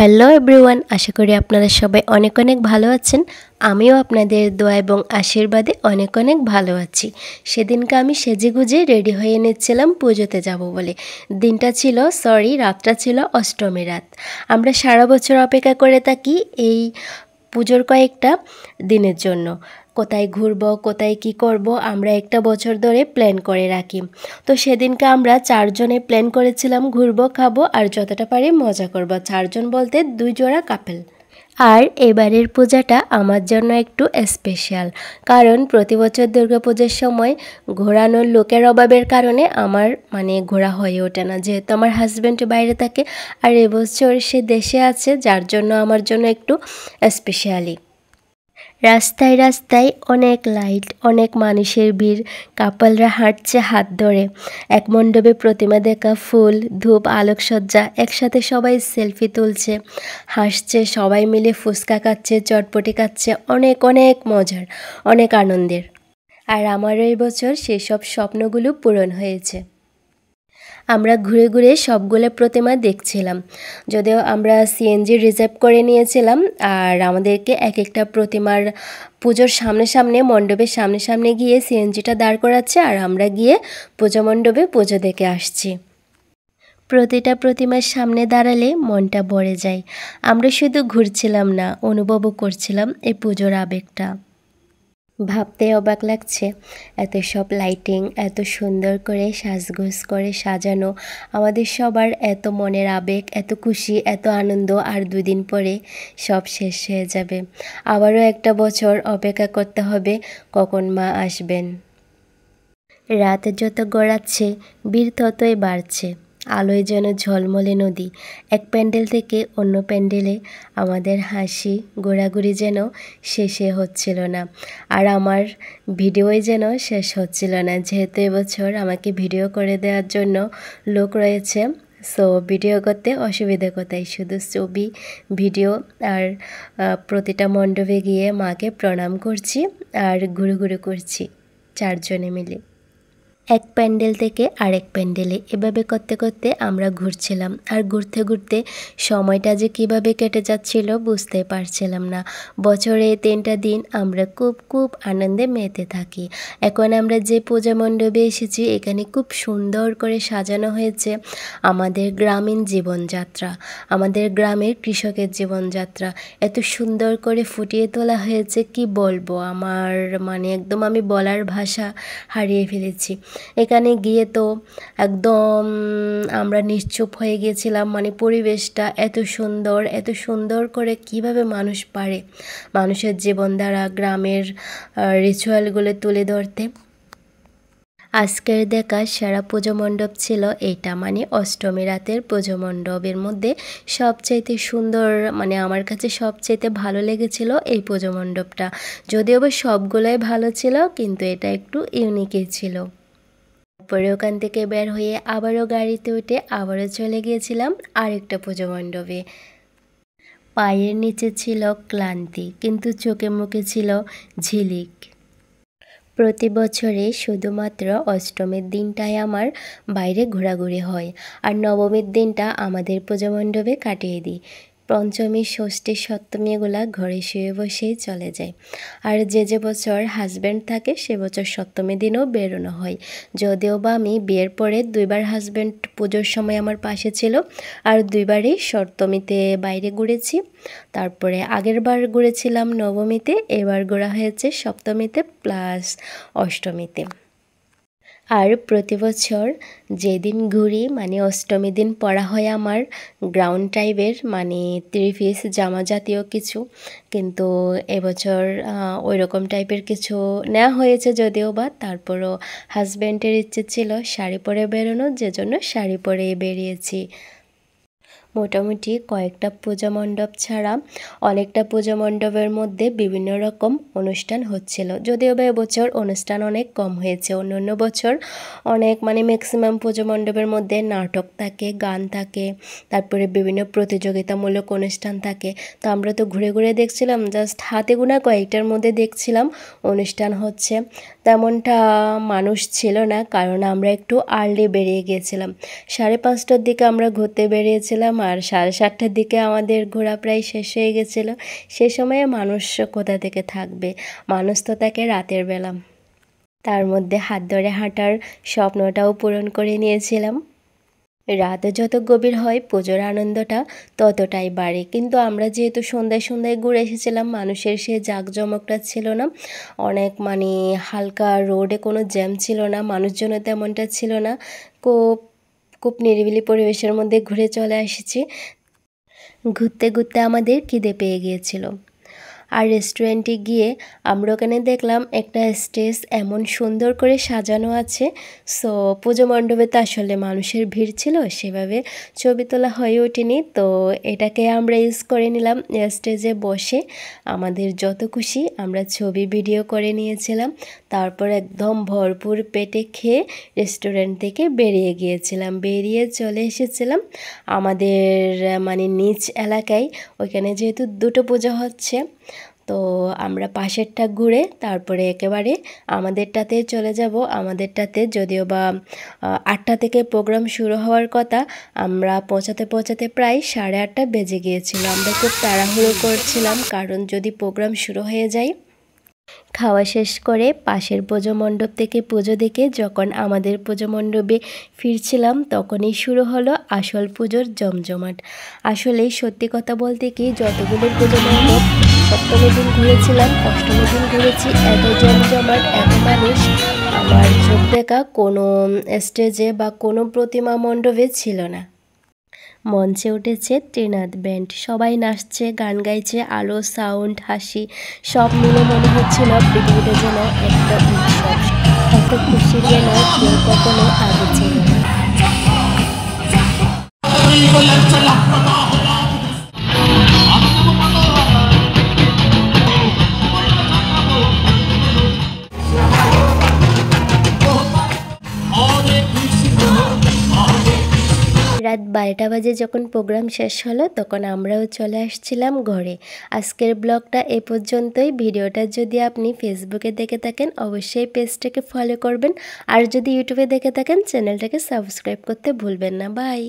Hello everyone, আশা করি আপনারা সবাই অনেক অনেক ভালো আছেন। আমিও আপনাদের দোয়া এবং আশীর্বাদে অনেক অনেক ভালো আছি। সেদিনকে আমি সেজেগুজে রেডি হয়ে নিচ্ছিলাম পুজোতে যাব বলে। রাতটা ছিল অষ্টমী রাত। আমরা সারা বছর অপেক্ষা করে থাকি এই পুজোর কয়েকটা দিনের জন্য। কোথায় ঘুরবো, কোথায় কি করব, আমরা একটা বছর ধরে প্ল্যান করে রাখি। তো সেদিনকে আমরা 4 জনে প্ল্যান করেছিলাম ঘুরবো, খাবো আর যতটা পারি মজা করব। 4 জন বলতে 2 জোড়া কাপল। আর এবারের পূজাটা আমার জন্য একটু স্পেশাল, কারণ প্রতি বছর দুর্গাপূজার সময় ঘোরানোর লোকের অভাবের কারণে আমার ঘোরা হয়ে ওঠে না, যেহেতু আমার হাজব্যান্ড বাইরে থাকে আর এবছর সে দেশে আছে, যার জন্য আমার জন্য একটু স্পেশালি। রাস্তায় রাস্তায় অনেক লাইট, অনেক মানুষের ভিড়, কাপলরা হাঁটছে হাত ধরে, এক মণ্ডপে প্রতিমা দেখা, ফুল, ধূপ, আলোকসজ্জা, একসাথে সবাই সেলফি তুলছে, হাসছে, সবাই মিলে ফুচকা খাচ্ছে, চটপটি খাচ্ছে, অনেক অনেক মজার, অনেক আনন্দের। আর আমারও এই বছর সেসব স্বপ্নগুলো পূরণ হয়েছে। আমরা ঘুরে ঘুরে সবগুলো প্রতিমা দেখছিলাম, যদিও আমরা সিএনজি রিজার্ভ করে নিয়েছিলাম। আর আমাদেরকে এক একটা প্রতিমার পুজোর সামনে সামনে, মণ্ডপের সামনে সামনে গিয়ে সিএনজিটা দাঁড় করাচ্ছে, আর আমরা গিয়ে পুজো মণ্ডপে পুজো দেখে আসছি। প্রতিটা প্রতিমার সামনে দাঁড়ালে মনটা ভরে যায়। আমরা শুধু ঘুরছিলাম না, অনুভবও করছিলাম এই পুজোর আবেগটা। ভাবতে অবাক লাগছে, এত সব লাইটিং, এত সুন্দর করে সাজগোজ করে সাজানো, আমাদের সবার এত মনের আবেগ, এত খুশি, এত আনন্দ। আর 2 দিন পরে সব শেষ হয়ে যাবে। আবারও একটা বছর অপেক্ষা করতে হবে কখন মা আসবেন। রাত যত গড়াচ্ছে ভিড় ততই বাড়ছে, আলোয় যেন ঝলমলে নদী। এক প্যান্ডেল থেকে অন্য প্যান্ডেলে আমাদের হাসি ঘোরাঘুরি যেন শেষে হচ্ছিল না, আর আমার ভিডিওই যেন শেষ হচ্ছিল না, যেহেতু এবছর আমাকে ভিডিও করে দেওয়ার জন্য লোক রয়েছে। সো ভিডিও করতে অসুবিধা কোথায়, শুধু ছবি, ভিডিও আর প্রতিটা মণ্ডপে গিয়ে মাকে প্রণাম করছি আর ঘুরে ঘুরে করছি 4 জনে মিলে। এক প্যান্ডেল থেকে আরেক প্যান্ডেলে এভাবে করতে করতে আমরা ঘুরছিলাম, আর ঘুরতে ঘুরতে সময়টা যে কিভাবে কেটে যাচ্ছিল বুঝতে পারছিলাম না। বছরে 3টা দিন আমরা খুব খুব আনন্দে মেতে থাকি। এখন আমরা যে পূজা মণ্ডপে এসেছি, এখানে খুব সুন্দর করে সাজানো হয়েছে আমাদের গ্রামীণ জীবনযাত্রা, আমাদের গ্রামের কৃষকের জীবনযাত্রা। এত সুন্দর করে ফুটিয়ে তোলা হয়েছে, কি বলবো, আমার একদম আমি বলার ভাষা হারিয়ে ফেলেছি। এখানে গিয়ে তো একদম আমরা নিশ্চুপ হয়ে গিয়েছিলাম। পরিবেশটা এত সুন্দর, এত সুন্দর করে কিভাবে মানুষ পারে মানুষের জীবনধারা, গ্রামের রিচুয়ালগুলো তুলে ধরতে। আজকের দেখা সেরা পুজো মণ্ডপ ছিল এইটা, অষ্টমী রাতের পুজো মণ্ডপের মধ্যে সবচাইতে সুন্দর, আমার কাছে সবচাইতে ভালো লেগেছিল এই পুজো মণ্ডপটা। যদিও বা সবগুলোই ভালো ছিল, কিন্তু এটা একটু ইউনিকই ছিল। পরে ওখান থেকে বের হয়ে আবারও গাড়িতে উঠে আবারও চলে গিয়েছিলাম আরেকটা পুজো মণ্ডপে। পায়ের নিচে ছিল ক্লান্তি, কিন্তু চোখে মুখে ছিল ঝিলিক। প্রতি বছরে শুধুমাত্র অষ্টমীর দিনটাই আমার বাইরে ঘোরাঘুরি হয়, আর নবমীর দিনটা আমাদের পুজো মণ্ডপে কাটিয়ে দিই। পঞ্চমী, ষষ্ঠী, সপ্তমী এগুলা ঘরে শুয়ে বসেই চলে যায়। আর যে বছর হাজব্যান্ড থাকে সে বছর সপ্তমী দিনও বেরোনো হয়। যদিও বা আমি বিয়ের পরে 2বার হাজব্যান্ড পুজোর সময় আমার পাশে ছিল, আর 2বারই সপ্তমীতে বাইরে ঘুরেছি। তারপরে আগের বার ঘুরেছিলাম নবমীতে, এবার ঘোরা হয়েছে সপ্তমীতে প্লাস অষ্টমীতে। আর প্রতি বছর যেদিন ঘুরি, অষ্টমী দিন পরা হয় আমার গ্রাউন্ড টাইপের 3 পিস জামা জাতীয় কিছু, কিন্তু এবছর ওই রকম টাইপের কিছু নেওয়া হয়েছে যদিও বা। তারপরও হাজব্যান্ডের ইচ্ছে ছিল শাড়ি পরে বেরোনোর, যে জন্য শাড়ি পরে বেরিয়েছি। মোটামুটি কয়েকটা পূজা মণ্ডপ ছাড়া অনেকটা পূজা মণ্ডপের মধ্যে বিভিন্ন রকম অনুষ্ঠান হচ্ছিল। যদিও বা এবছর অনুষ্ঠান অনেক কম হয়েছে, অন্য বছর অনেক ম্যাক্সিমাম পূজা মণ্ডপের মধ্যে নাটক থাকে, গান থাকে, তারপরে বিভিন্ন প্রতিযোগিতামূলক অনুষ্ঠান থাকে। তো আমরা তো ঘুরে ঘুরে দেখছিলাম, জাস্ট হাতে গোনা কয়েকটার মধ্যে দেখছিলাম অনুষ্ঠান হচ্ছে। তেমনটা মানুষ ছিল না, কারণ আমরা একটু আর্লি বেরিয়ে গিয়েছিলাম। 5:30টার দিকে আমরা ঘুরতে বেরিয়েছিলাম, আর 7:30টার দিকে আমাদের ঘোরা প্রায় শেষ হয়ে গেছিলো। সে সময়ে মানুষ কোথা থেকে থাকবে, মানুষ তো থাকে রাতের বেলা। তার মধ্যে হাত ধরে হাঁটার স্বপ্নটাও পূরণ করে নিয়েছিলাম। রাত যত গভীর হয় পুজোর আনন্দটা ততটাই বাড়ে, কিন্তু আমরা যেহেতু সন্ধ্যায় সন্ধ্যায় ঘুরে এসেছিলাম, মানুষের সে জাঁকজমকটা ছিল না। অনেক হালকা রোডে কোনো জ্যাম ছিল না, মানুষজনও তেমনটা ছিল না। খুব খুব নিরিবিলি পরিবেশের মধ্যে ঘুরে চলে এসেছি। ঘুরতে ঘুরতে আমাদের খিদে পেয়ে গিয়েছিল। আর রেস্টুরেন্টে গিয়ে আমরা ওখানে দেখলাম একটা স্টেজ এমন সুন্দর করে সাজানো আছে। সো পুজো মণ্ডপে তো আসলে মানুষের ভিড় ছিল, সেভাবে ছবি তোলা হয়ে ওঠেনি। তো এটাকে আমরা ইউজ করে নিলাম স্টেজে বসে। আমাদের যত খুশি আমরা ছবি ভিডিও করে নিয়েছিলাম। তারপর একদম ভরপুর পেটে খেয়ে রেস্টুরেন্ট থেকে বেরিয়ে গিয়েছিলাম। বেরিয়ে চলে এসেছিলাম আমাদের নিচ এলাকায়। ওইখানে যেহেতু দুটো পুজো হচ্ছে, তো আমরা পাশেরটা ঘুরে তারপরে একেবারে আমাদেরটাতে চলে যাব। আমাদেরটাতে যদিও বা 8টা থেকে প্রোগ্রাম শুরু হওয়ার কথা, আমরা পৌঁছাতে প্রায় 8:30 বেজে গিয়েছিল। আমরা খুব তাড়াহুড়ো করছিলাম, কারণ যদি প্রোগ্রাম শুরু হয়ে যায়। খাওয়া শেষ করে পাশের পুজো মণ্ডপ থেকে পুজো দেখে যখন আমাদের পুজো মণ্ডপে ফিরছিলাম, তখনই শুরু হলো আসল পুজোর জমজমাট। আসলেই সত্যি কথা বলতে কি, যতগুলো পুজো মণ্ডপ 7ম দিন ঘুরেছিলাম, 8ম দিন ঘুরেছি, এত জমজমাট, এত মানুষ আমার চোখ দেখা কোনো স্টেজে বা কোনো প্রতিমা মণ্ডপে ছিল না। মঞ্চে উঠেছে ত্রিনাথ ব্যান্ড, সবাই নাচছে, গান গাইছে, আলো, সাউন্ড, হাসি সব মিলে মনে হচ্ছিল পৃথিবীতে যেন একটা উৎসব। এত খুশি যেন কেউ কখনো আগে ছিল না। রাত 12টা বাজে যখন প্রোগ্রাম শেষ হলো, তখন আমরাও চলে আসছিলাম ঘরে। আজকের ব্লগটা এ পর্যন্তই। ভিডিওটা যদি আপনি ফেসবুকে দেখে থাকেন অবশ্যই পেজটাকে ফলো করবেন, আর যদি ইউটিউবে দেখে থাকেন চ্যানেলটাকে সাবস্ক্রাইব করতে ভুলবেন না। বাই।